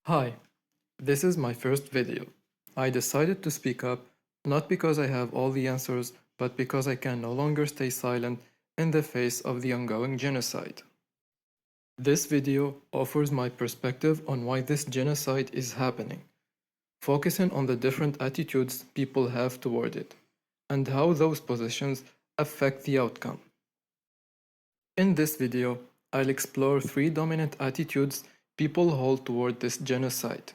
Hi, this is my first video. I decided to speak up not because I have all the answers, but because I can no longer stay silent in the face of the ongoing genocide. This video offers my perspective on why this genocide is happening, focusing on the different attitudes people have toward it, and how those positions affect the outcome. In this video, I'll explore three dominant attitudes people hold toward this genocide.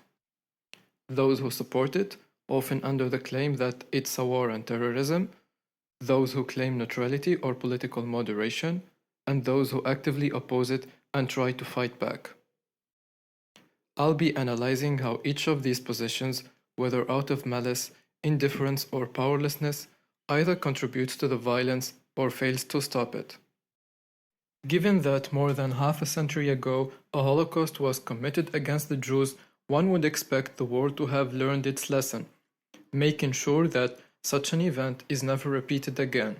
Those who support it, often under the claim that it's a war on terrorism, those who claim neutrality or political moderation, and those who actively oppose it and try to fight back. I'll be analyzing how each of these positions, whether out of malice, indifference, or powerlessness, either contributes to the violence or fails to stop it. Given that more than half a century ago a Holocaust was committed against the Jews, one would expect the world to have learned its lesson, making sure that such an event is never repeated again.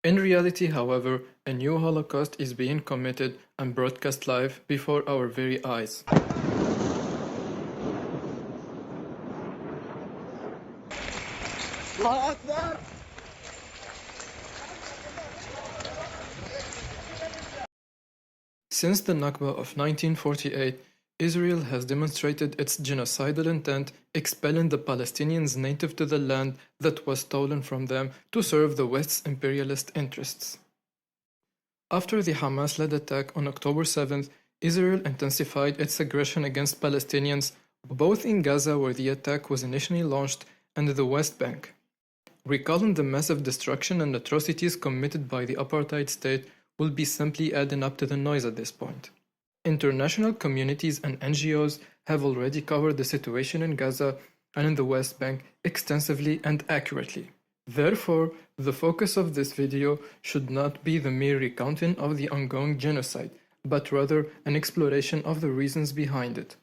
In reality, however, a new Holocaust is being committed and broadcast live before our very eyes. Since the Nakba of 1948, Israel has demonstrated its genocidal intent, expelling the Palestinians native to the land that was stolen from them to serve the West's imperialist interests. After the Hamas-led attack on October 7th, Israel intensified its aggression against Palestinians, both in Gaza, where the attack was initially launched, and the West Bank. Recalling the massive destruction and atrocities committed by the apartheid state will be simply adding up to the noise at this point. International communities and NGOs have already covered the situation in Gaza and in the West Bank extensively and accurately. Therefore, the focus of this video should not be the mere recounting of the ongoing genocide, but rather an exploration of the reasons behind it.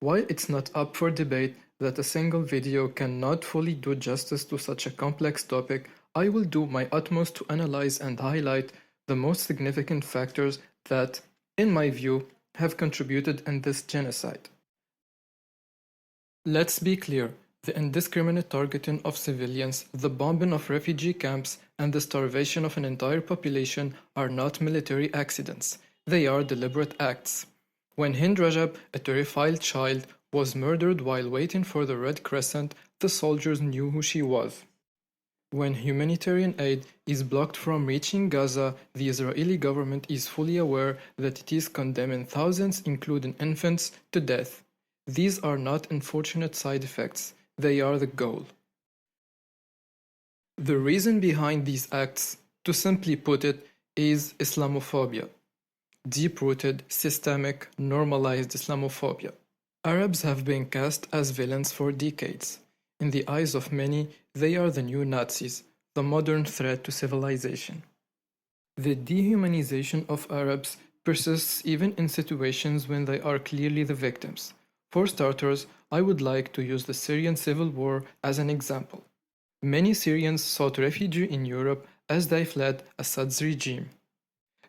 While it's not up for debate that a single video cannot fully do justice to such a complex topic, I will do my utmost to analyze and highlight the most significant factors that, in my view, have contributed in this genocide. Let's be clear, the indiscriminate targeting of civilians, the bombing of refugee camps, and the starvation of an entire population are not military accidents. They are deliberate acts. When Hind Rajab, a terrified child, was murdered while waiting for the Red Crescent, the soldiers knew who she was. When humanitarian aid is blocked from reaching Gaza, the Israeli government is fully aware that it is condemning thousands, including infants, to death. These are not unfortunate side effects, they are the goal. The reason behind these acts, to simply put it, is Islamophobia. Deep-rooted, systemic, normalized Islamophobia. Arabs have been cast as villains for decades. In the eyes of many, they are the new Nazis, the modern threat to civilization. The dehumanization of Arabs persists even in situations when they are clearly the victims. For starters, I would like to use the Syrian civil war as an example. Many Syrians sought refuge in Europe as they fled Assad's regime.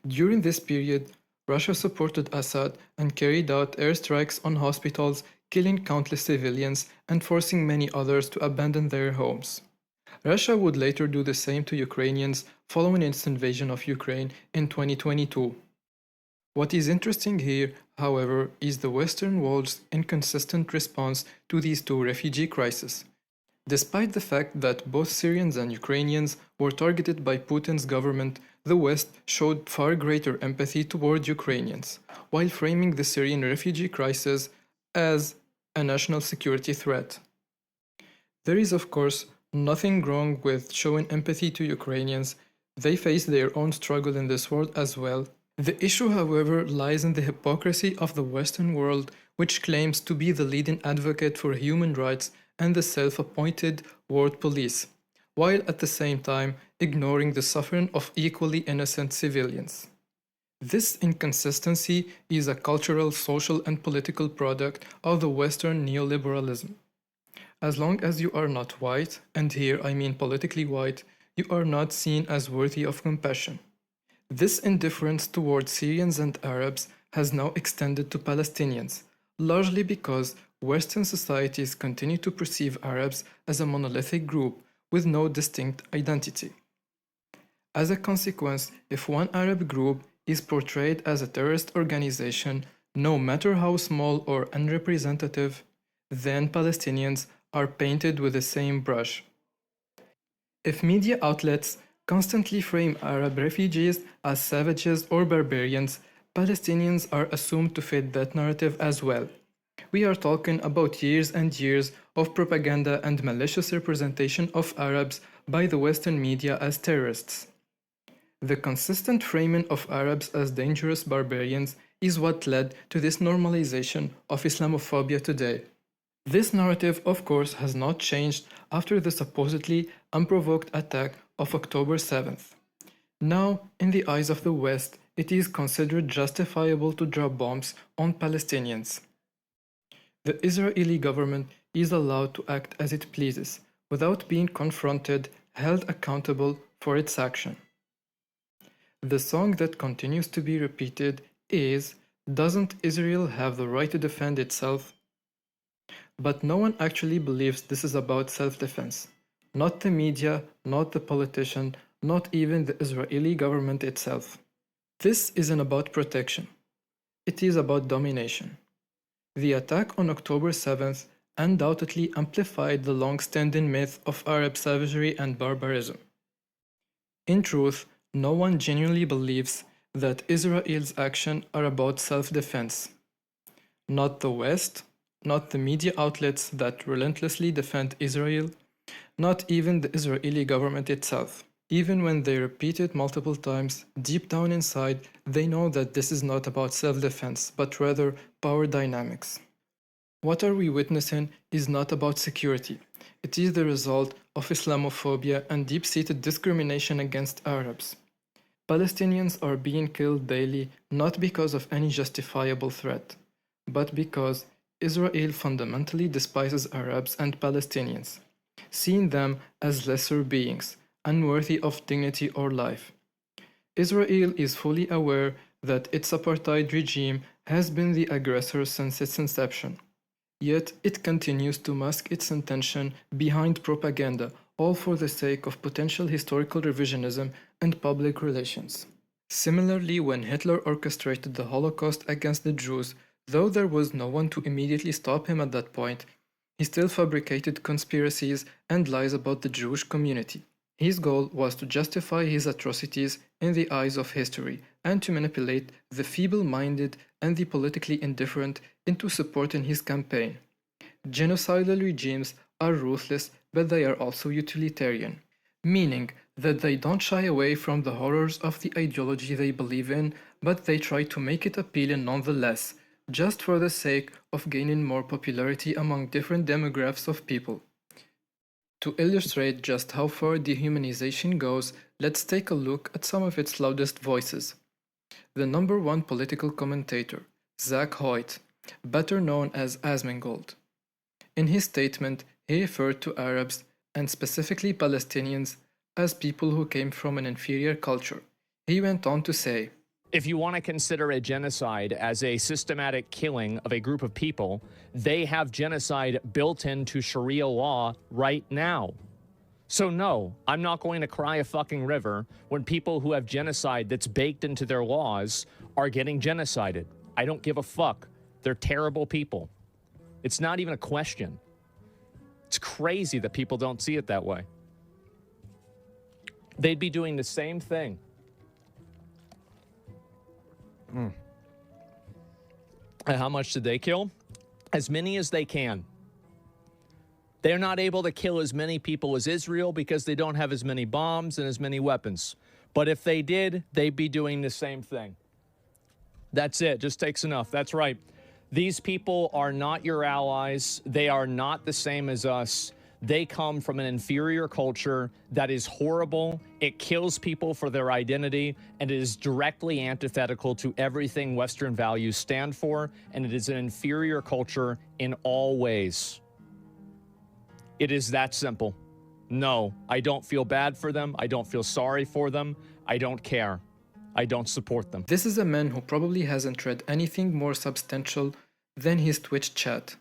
During this period, Russia supported Assad and carried out airstrikes on hospitals, killing countless civilians and forcing many others to abandon their homes. Russia would later do the same to Ukrainians following its invasion of Ukraine in 2022. What is interesting here, however, is the Western world's inconsistent response to these two refugee crises. Despite the fact that both Syrians and Ukrainians were targeted by Putin's government, the West showed far greater empathy toward Ukrainians, while framing the Syrian refugee crisis as a national security threat. There is, of course, nothing wrong with showing empathy to Ukrainians. They face their own struggle in this world as well. The issue, however, lies in the hypocrisy of the Western world, which claims to be the leading advocate for human rights and the self-appointed world police, while at the same time ignoring the suffering of equally innocent civilians. This inconsistency is a cultural, social, and political product of the Western neoliberalism. As long as you are not white, and here I mean politically white, you are not seen as worthy of compassion. This indifference towards Syrians and Arabs has now extended to Palestinians, largely because Western societies continue to perceive Arabs as a monolithic group with no distinct identity. As a consequence, if one Arab group is portrayed as a terrorist organization, no matter how small or unrepresentative, then Palestinians are painted with the same brush. If media outlets constantly frame Arab refugees as savages or barbarians, Palestinians are assumed to fit that narrative as well. We are talking about years and years of propaganda and malicious representation of Arabs by the Western media as terrorists. The consistent framing of Arabs as dangerous barbarians is what led to this normalization of Islamophobia today. This narrative, of course, has not changed after the supposedly unprovoked attack of October 7th. Now, in the eyes of the West, it is considered justifiable to drop bombs on Palestinians. The Israeli government is allowed to act as it pleases, without being confronted, held accountable for its action. The song that continues to be repeated is, "Doesn't Israel have the right to defend itself?" But no one actually believes this is about self-defense. Not the media, not the politician, not even the Israeli government itself. This isn't about protection. It is about domination. The attack on October 7th undoubtedly amplified the long-standing myth of Arab savagery and barbarism. In truth, no one genuinely believes that Israel's actions are about self-defense. Not the West, not the media outlets that relentlessly defend Israel, not even the Israeli government itself. Even when they repeat it multiple times, deep down inside, they know that this is not about self-defense, but rather power dynamics. What are we witnessing is not about security. It is the result of Islamophobia and deep-seated discrimination against Arabs. Palestinians are being killed daily not because of any justifiable threat, but because Israel fundamentally despises Arabs and Palestinians, seeing them as lesser beings, unworthy of dignity or life. Israel is fully aware that its apartheid regime has been the aggressor since its inception. Yet it continues to mask its intention behind propaganda, all for the sake of potential historical revisionism and public relations. Similarly, when Hitler orchestrated the Holocaust against the Jews, though there was no one to immediately stop him at that point, he still fabricated conspiracies and lies about the Jewish community. His goal was to justify his atrocities in the eyes of history and to manipulate the feeble-minded and the politically indifferent into supporting his campaign. Genocidal regimes are ruthless, but they are also utilitarian, meaning that they don't shy away from the horrors of the ideology they believe in, but they try to make it appealing nonetheless, just for the sake of gaining more popularity among different demographics of people. To illustrate just how far dehumanization goes, let's take a look at some of its loudest voices. The number one political commentator, Zach Hoyt, better known as Asmongold. In his statement, he referred to Arabs, and specifically Palestinians, as people who came from an inferior culture. He went on to say, if you want to consider a genocide as a systematic killing of a group of people, they have genocide built into Sharia law right now. So no, I'm not going to cry a fucking river when people who have genocide that's baked into their laws are getting genocided. I don't give a fuck. They're terrible people. It's not even a question. It's crazy that people don't see it that way. They'd be doing the same thing. And how much did they kill? As many as they can. They're not able to kill as many people as Israel because they don't have as many bombs and as many weapons. But if they did, they'd be doing the same thing. That's it. Just takes enough. That's right. These people are not your allies. They are not the same as us. They come from an inferior culture that is horrible. It kills people for their identity, and it is directly antithetical to everything Western values stand for, and it is an inferior culture in all ways. It is that simple. No, I don't feel bad for them. I don't feel sorry for them. I don't care. I don't support them. This is a man who probably hasn't read anything more substantial than his Twitch chat.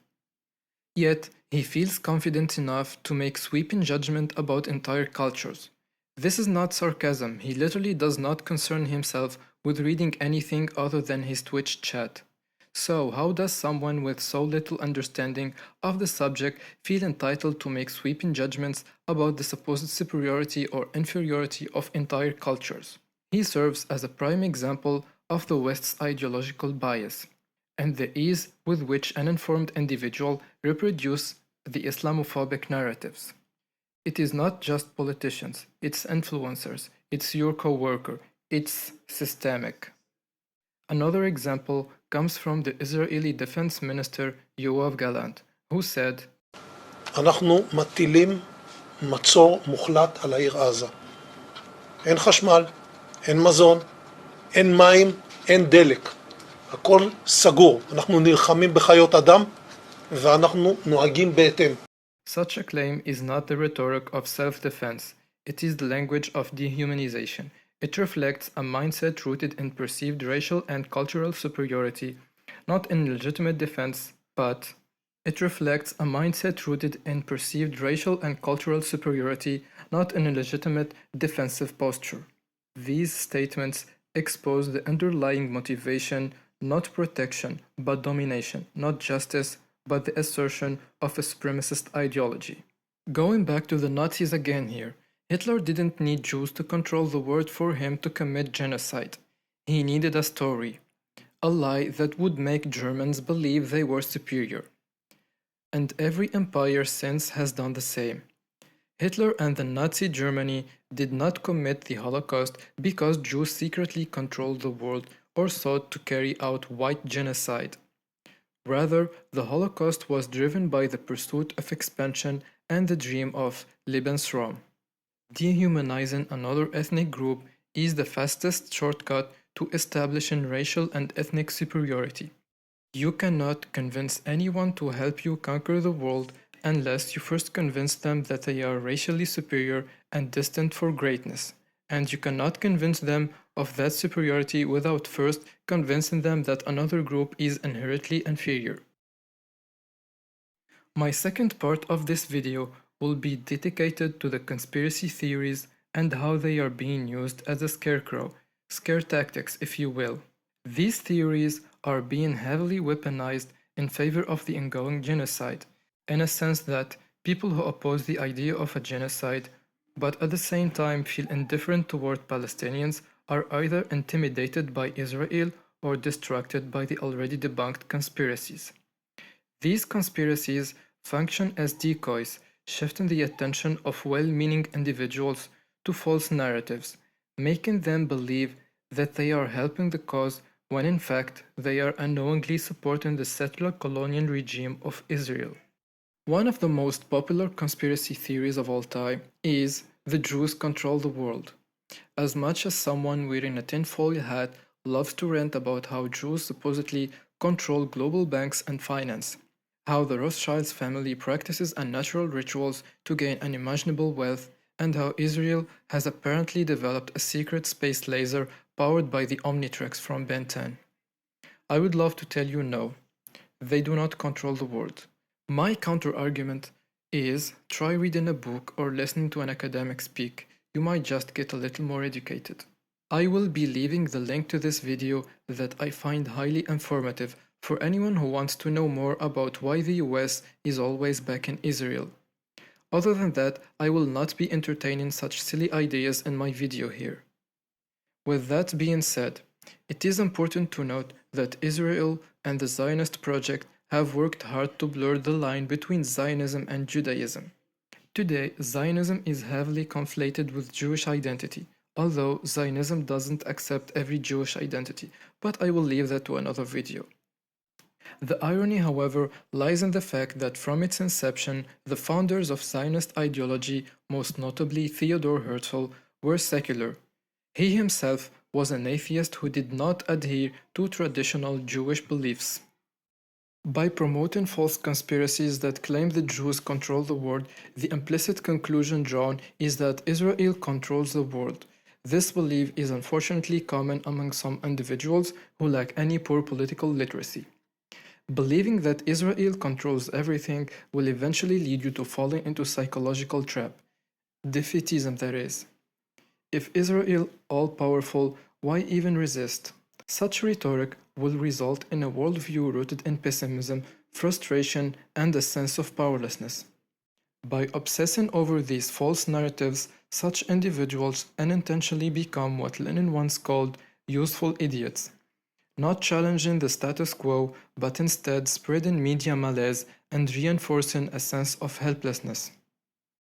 Yet, he feels confident enough to make sweeping judgment about entire cultures. This is not sarcasm, he literally does not concern himself with reading anything other than his Twitch chat. So, how does someone with so little understanding of the subject feel entitled to make sweeping judgments about the supposed superiority or inferiority of entire cultures? He serves as a prime example of the West's ideological bias and the ease with which an informed individual reproduces the Islamophobic narratives. It is not just politicians, it's influencers, it's your coworker, it's systemic. Another example comes from the Israeli Defense Minister Yoav Gallant, who said, אנחנו מטילים מצור מוחלט על העיר עזה. אין חשמל, אין מזון, אין מים, אין דלק. הכל סגור. אנחנו נלחמים בחיות אדם ואנחנו נוהגים בהתאם. Such a claim is not the rhetoric of self-defense, it is the language of dehumanization. It reflects a mindset rooted in perceived racial and cultural superiority, not in legitimate defense, but it reflects a mindset rooted in perceived racial and cultural superiority, not in a legitimate defensive posture. These statements expose the underlying motivation, not protection, but domination, not justice, but the assertion of a supremacist ideology. Going back to the Nazis again here, Hitler didn't need Jews to control the world for him to commit genocide. He needed a story, a lie that would make Germans believe they were superior. And every empire since has done the same. Hitler and the Nazi Germany did not commit the Holocaust because Jews secretly controlled the world or sought to carry out white genocide. Rather, the Holocaust was driven by the pursuit of expansion and the dream of Lebensraum. Dehumanizing another ethnic group is the fastest shortcut to establishing racial and ethnic superiority. You cannot convince anyone to help you conquer the world unless you first convince them that they are racially superior and destined for greatness, and you cannot convince them of that superiority without first convincing them that another group is inherently inferior. My second part of this video will be dedicated to the conspiracy theories and how they are being used as a scarecrow, scare tactics if you will. These theories are being heavily weaponized in favor of the ongoing genocide, in a sense that people who oppose the idea of a genocide but at the same time feel indifferent toward Palestinians are either intimidated by Israel or distracted by the already debunked conspiracies. These conspiracies function as decoys, shifting the attention of well-meaning individuals to false narratives, making them believe that they are helping the cause when in fact they are unknowingly supporting the settler colonial regime of Israel. One of the most popular conspiracy theories of all time is the Jews control the world. As much as someone wearing a tinfoil hat loves to rant about how Jews supposedly control global banks and finance, how the Rothschilds family practices unnatural rituals to gain unimaginable wealth, and how Israel has apparently developed a secret space laser powered by the Omnitrix from Ben 10. I would love to tell you no, they do not control the world. My counter-argument is try reading a book or listening to an academic speak. You might just get a little more educated. I will be leaving the link to this video that I find highly informative for anyone who wants to know more about why the US is always backing Israel. Other than that, I will not be entertaining such silly ideas in my video here. With that being said, it is important to note that Israel and the Zionist project have worked hard to blur the line between Zionism and Judaism. Today, Zionism is heavily conflated with Jewish identity, although Zionism doesn't accept every Jewish identity, but I will leave that to another video. The irony, however, lies in the fact that from its inception, the founders of Zionist ideology, most notably Theodor Herzl, were secular. He himself was an atheist who did not adhere to traditional Jewish beliefs. By promoting false conspiracies that claim the Jews control the world, the implicit conclusion drawn is that Israel controls the world. This belief is unfortunately common among some individuals who lack any poor political literacy. Believing that Israel controls everything will eventually lead you to falling into psychological trap. Defeatism, that is. If Israel all-powerful, why even resist? Such rhetoric will result in a worldview rooted in pessimism, frustration, and a sense of powerlessness. By obsessing over these false narratives, such individuals unintentionally become what Lenin once called useful idiots, not challenging the status quo, but instead spreading media malaise and reinforcing a sense of helplessness.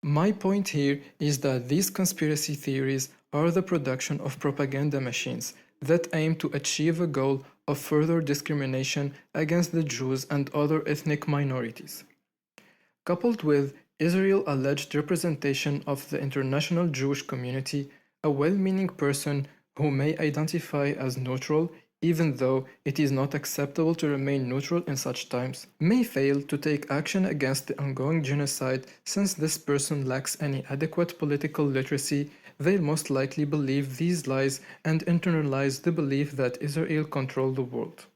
My point here is that these conspiracy theories are the production of propaganda machines that aim to achieve a goal of further discrimination against the Jews and other ethnic minorities. Coupled with Israel's alleged representation of the international Jewish community, a well-meaning person who may identify as neutral, even though it is not acceptable to remain neutral in such times, may fail to take action against the ongoing genocide since this person lacks any adequate political literacy. They'll most likely believe these lies and internalize the belief that Israel controls the world.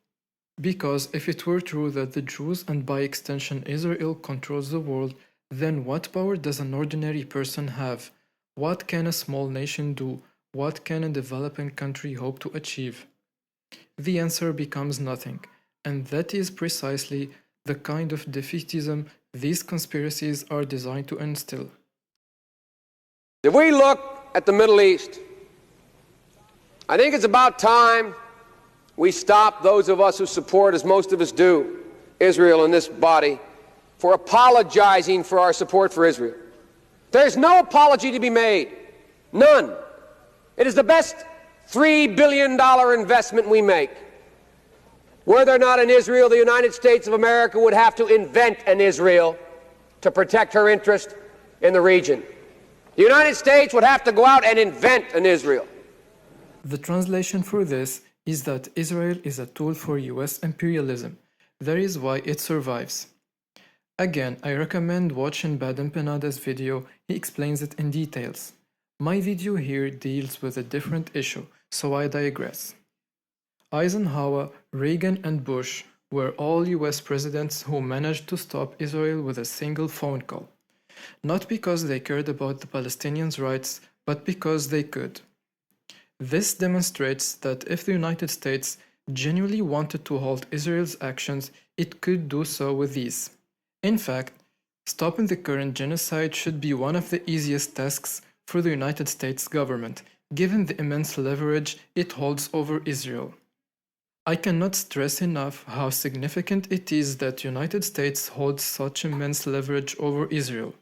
Because if it were true that the Jews and by extension Israel controls the world, then what power does an ordinary person have? What can a small nation do? What can a developing country hope to achieve? The answer becomes nothing, and that is precisely the kind of defeatism these conspiracies are designed to instill. If we look at the Middle East, I think it's about time we stop, those of us who support, as most of us do, Israel in this body, for apologizing for our support for Israel. There's no apology to be made. None. It is the best $3 billion investment we make. Were there not an Israel, the United States of America would have to invent an Israel to protect her interest in the region. The United States would have to go out and invent an Israel. The translation for this is that Israel is a tool for US imperialism. That is why it survives. Again, I recommend watching Baden Penada's video. He explains it in details. My video here deals with a different issue, so I digress. Eisenhower, Reagan, and Bush were all US presidents who managed to stop Israel with a single phone call. Not because they cared about the Palestinians' rights, but because they could. This demonstrates that if the United States genuinely wanted to halt Israel's actions, it could do so with ease. In fact, stopping the current genocide should be one of the easiest tasks for the United States government, given the immense leverage it holds over Israel. I cannot stress enough how significant it is that the United States holds such immense leverage over Israel.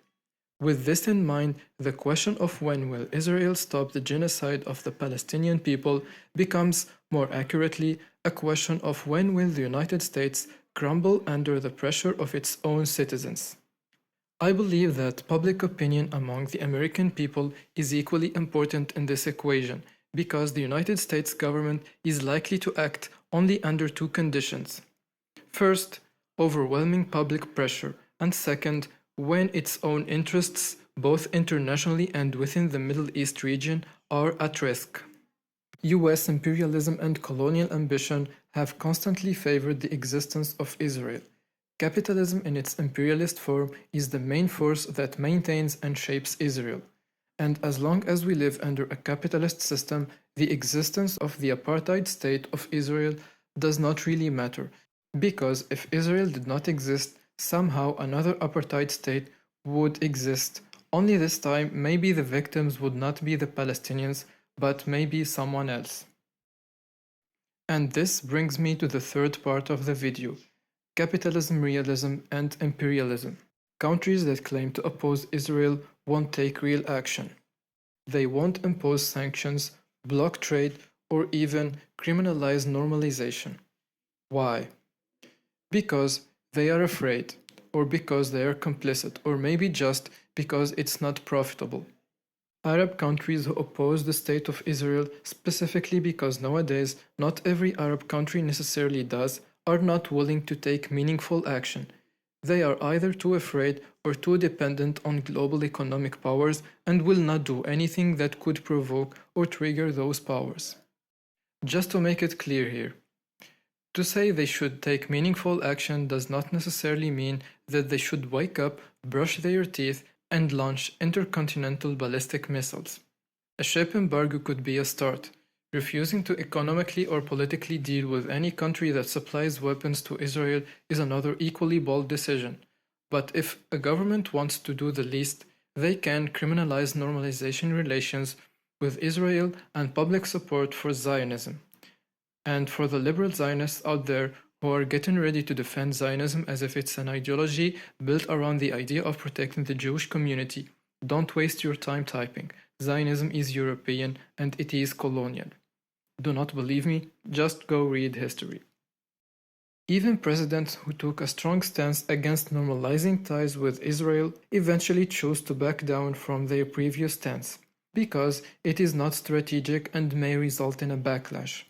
With this in mind, the question of when will Israel stop the genocide of the Palestinian people becomes, more accurately, a question of when will the United States crumble under the pressure of its own citizens. I believe that public opinion among the American people is equally important in this equation, because the United States government is likely to act only under two conditions. First, overwhelming public pressure, and second, when its own interests, both internationally and within the Middle East region, are at risk. US imperialism and colonial ambition have constantly favored the existence of Israel. Capitalism in its imperialist form is the main force that maintains and shapes Israel. And as long as we live under a capitalist system, the existence of the apartheid state of Israel does not really matter, because if Israel did not exist, somehow another apartheid state would exist. Only this time, maybe the victims would not be the Palestinians, but maybe someone else. And this brings me to the third part of the video: capitalism, realism, and imperialism. Countries that claim to oppose Israel won't take real action. They won't impose sanctions, block trade, or even criminalize normalization. Why? Because they are afraid, or because they are complicit, or maybe just because it's not profitable. Arab countries who oppose the state of Israel, specifically because nowadays not every Arab country necessarily does, are not willing to take meaningful action. They are either too afraid or too dependent on global economic powers and will not do anything that could provoke or trigger those powers. Just to make it clear here, To say they should take meaningful action does not necessarily mean that they should wake up, brush their teeth, and launch intercontinental ballistic missiles. A ship embargo could be a start. Refusing to economically or politically deal with any country that supplies weapons to Israel is another equally bold decision. But if a government wants to do the least, they can criminalize normalization relations with Israel and public support for Zionism. And for the liberal Zionists out there who are getting ready to defend Zionism as if it's an ideology built around the idea of protecting the Jewish community, don't waste your time typing. Zionism is European and it is colonial. Do not believe me? Just go read history. Even presidents who took a strong stance against normalizing ties with Israel eventually chose to back down from their previous stance, because it is not strategic and may result in a backlash.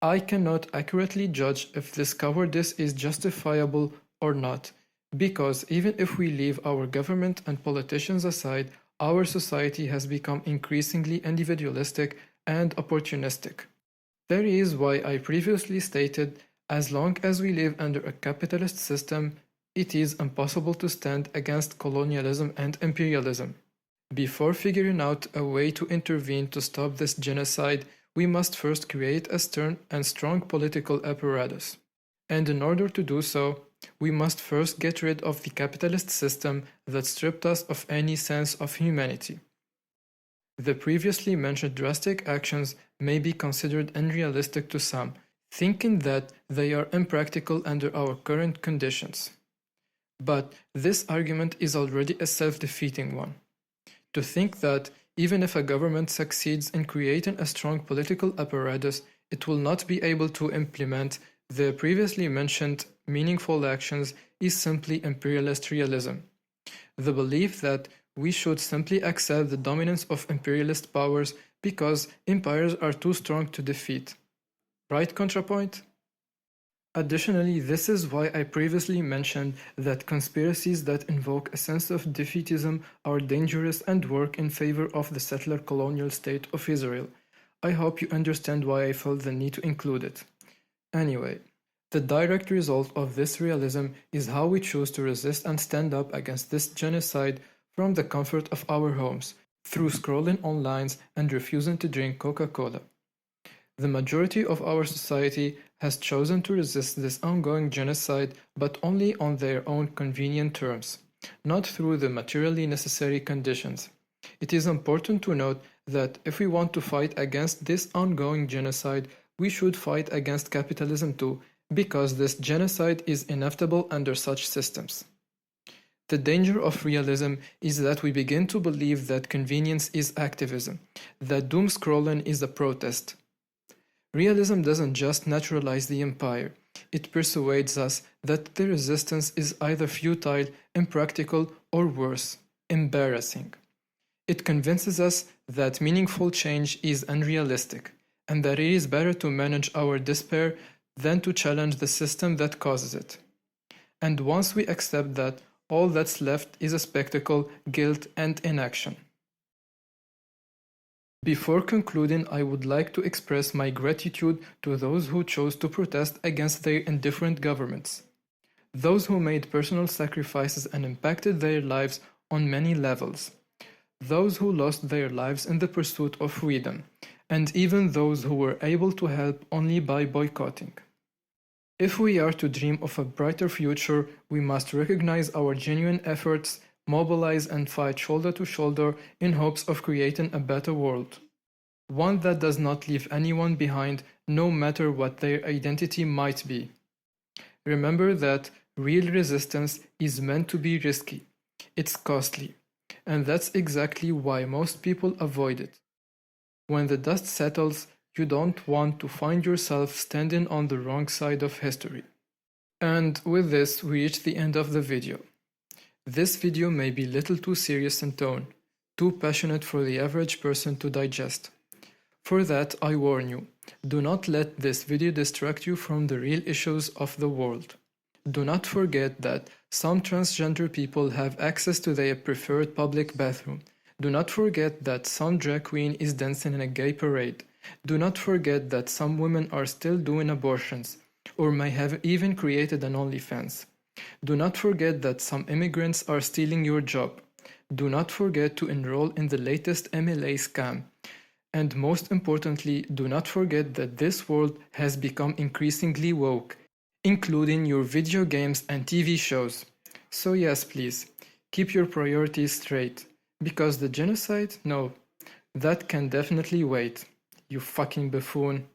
I cannot accurately judge if this cowardice is justifiable or not, because even if we leave our government and politicians aside, our society has become increasingly individualistic and opportunistic. That is why I previously stated, as long as we live under a capitalist system, it is impossible to stand against colonialism and imperialism. Before figuring out a way to intervene to stop this genocide, we must first create a stern and strong political apparatus. And in order to do so, we must first get rid of the capitalist system that stripped us of any sense of humanity. The previously mentioned drastic actions may be considered unrealistic to some, thinking that they are impractical under our current conditions. But this argument is already a self-defeating one. To think that even if a government succeeds in creating a strong political apparatus, it will not be able to implement the previously mentioned meaningful actions is simply imperialist realism. The belief that we should simply accept the dominance of imperialist powers because empires are too strong to defeat. Right, ContraPoint? Additionally, this is why I previously mentioned that conspiracies that invoke a sense of defeatism are dangerous and work in favor of the settler colonial state of Israel. I hope you understand why I felt the need to include it. Anyway, the direct result of this realism is how we choose to resist and stand up against this genocide from the comfort of our homes, through scrolling online and refusing to drink Coca-Cola. The majority of our society has chosen to resist this ongoing genocide, but only on their own convenient terms, not through the materially necessary conditions. It is important to note that if we want to fight against this ongoing genocide, we should fight against capitalism too, because this genocide is inevitable under such systems. The danger of realism is that we begin to believe that convenience is activism, that doom scrolling is a protest. Realism doesn't just naturalize the empire, it persuades us that the resistance is either futile, impractical, or worse, embarrassing. It convinces us that meaningful change is unrealistic, and that it is better to manage our despair than to challenge the system that causes it. And once we accept that, all that's left is a spectacle, guilt, and inaction. Before concluding, I would like to express my gratitude to those who chose to protest against their indifferent governments. Those who made personal sacrifices and impacted their lives on many levels. Those who lost their lives in the pursuit of freedom, and even those who were able to help only by boycotting. If we are to dream of a brighter future, we must recognize our genuine efforts, mobilize and fight shoulder to shoulder in hopes of creating a better world. One that does not leave anyone behind, no matter what their identity might be. Remember that real resistance is meant to be risky. It's costly. And that's exactly why most people avoid it. When the dust settles, you don't want to find yourself standing on the wrong side of history. And with this, we reach the end of the video. This video may be little too serious in tone, too passionate for the average person to digest. For that, I warn you, do not let this video distract you from the real issues of the world. Do not forget that some transgender people have access to their preferred public bathroom. Do not forget that some drag queen is dancing in a gay parade. Do not forget that some women are still doing abortions. or may have even created an OnlyFans. Do not forget that some immigrants are stealing your job. Do not forget to enroll in the latest MLA scam. And most importantly, do not forget that this world has become increasingly woke, including your video games and TV shows. So yes, please, keep your priorities straight. Because the genocide? No, that can definitely wait. You fucking buffoon.